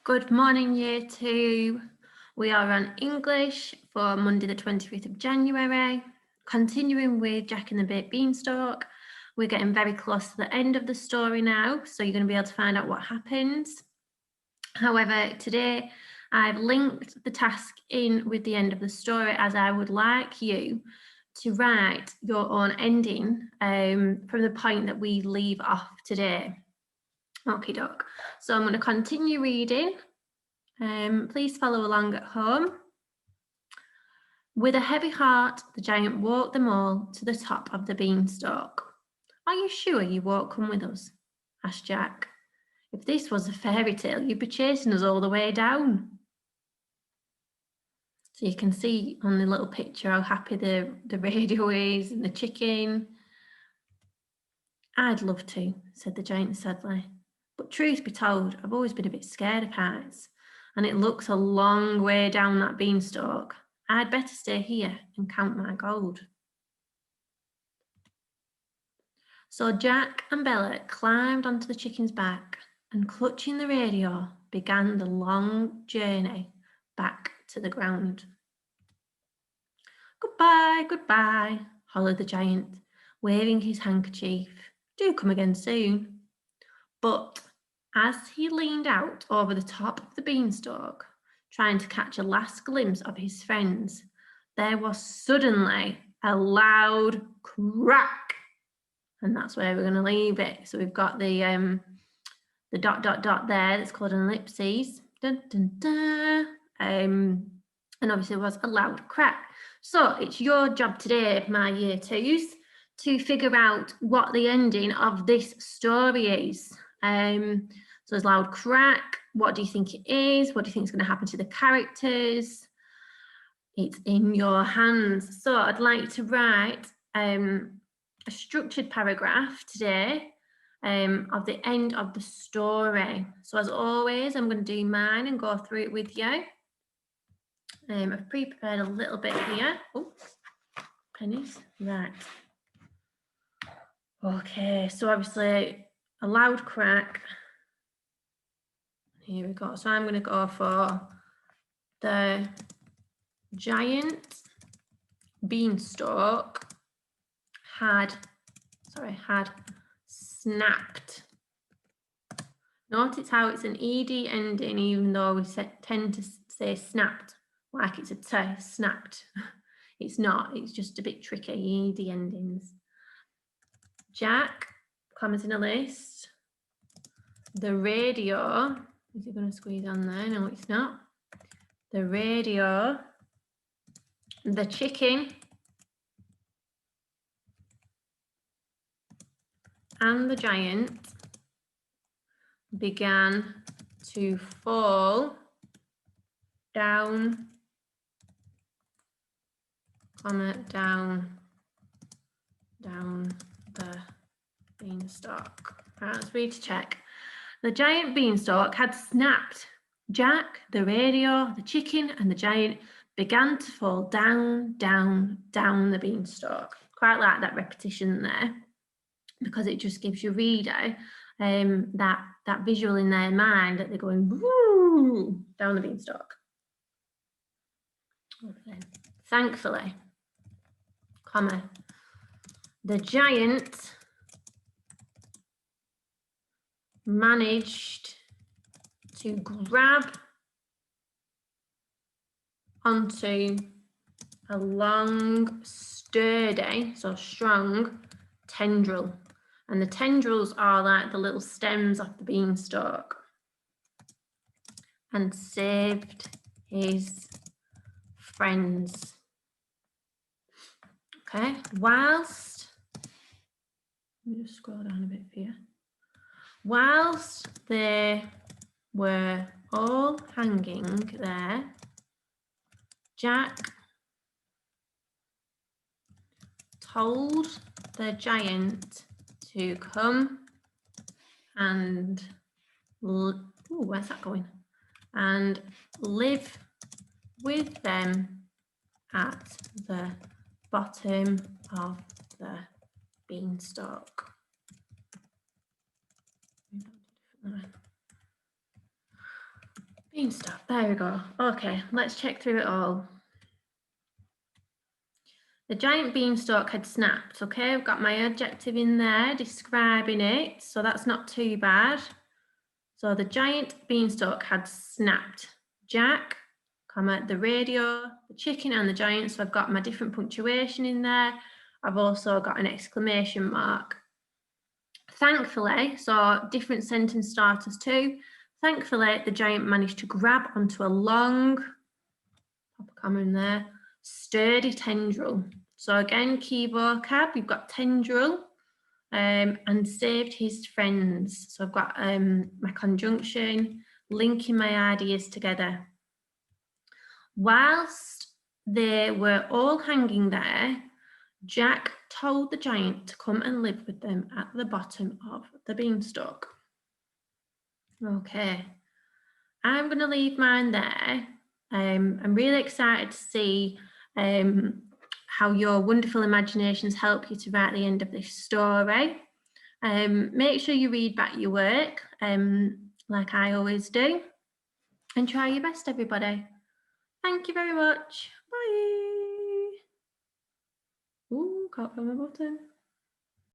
Good morning, Year 2. We are on English for Monday the 25th of January. Continuing with Jack and the Baked Beanstalk. We're getting very close to the end of the story now, so you're going to be able to find out what happens. However, today I've linked the task in with the end of the story, as I would like you to write your own ending from the point that we leave off today. Okie doke. So I'm going to continue reading. Please follow along at home. With a heavy heart, the giant walked them all to the top of the beanstalk. Are you sure you won't come with us? Asked Jack. If this was a fairy tale, you'd be chasing us all the way down. So you can see on the little picture how happy the radio is and the chicken. I'd love to, said the giant sadly. But truth be told, I've always been a bit scared of heights, and it looks a long way down that beanstalk. I'd better stay here and count my gold. So Jack and Bella climbed onto the chicken's back and, clutching the radio, began the long journey back to the ground. Goodbye, goodbye, hollered the giant, waving his handkerchief. Do come again soon. But as he leaned out over the top of the beanstalk, trying to catch a last glimpse of his friends, there was suddenly a loud crack. And that's where we're going to leave it. So we've got the dot there that's called an ellipses. Dun, dun, dun. And obviously it was a loud crack. So it's your job today, my year twos, to figure out what the ending of this story is. So there's loud crack. What do you think it is? What do you think is going to happen to the characters? It's in your hands. So I'd like to write a structured paragraph today of the end of the story. So as always, I'm going to do mine and go through it with you. I've pre-prepared a little bit here. Oh, pennies. Right. Okay, so obviously a loud crack. Here we go. So I'm going to go for the giant beanstalk had snapped. Notice how it's an ed ending, even though we tend to say snapped like it's a T, snapped. It's not, it's just a bit tricky, ed endings. Jack, commas in a list. The radio, is it going to squeeze on there? No, it's not. The radio, the chicken, and the giant began to fall down, down the beanstalk. Right, let's read to check. The giant beanstalk had snapped. Jack, the radio, the chicken, and the giant began to fall down the beanstalk. Quite like that repetition there, because it just gives your reader that visual in their mind that they're going woo down the beanstalk. Okay. Thankfully, comma, the giant managed to grab onto a long, sturdy, so strong tendril. And the tendrils are like the little stems of the beanstalk, and saved his friends. Okay, whilst, let me just scroll down a bit for you. Whilst they were all hanging there, Jack told the giant to come and, where's that going? And live with them at the bottom of the beanstalk. Beanstalk, there we go. Okay, let's check through it all. The giant beanstalk had snapped. Okay, I've got my adjective in there describing it, so that's not too bad. So the giant beanstalk had snapped. Jack, comma, the radio, the chicken and the giant. So I've got my different punctuation in there. I've also got an exclamation mark. Thankfully, so different sentence starters too. Thankfully, the giant managed to grab onto a long, pop a comma in there, sturdy tendril. So again, key vocab, we've got tendril, and saved his friends. So I've got my conjunction, linking my ideas together. Whilst they were all hanging there, Jack told the giant to come and live with them at the bottom of the beanstalk. Okay, I'm going to leave mine there. I'm really excited to see how your wonderful imaginations help you to write the end of this story. Make sure you read back your work, like I always do, and try your best, everybody. Thank you very much. Bye. Ooh, can't find my button.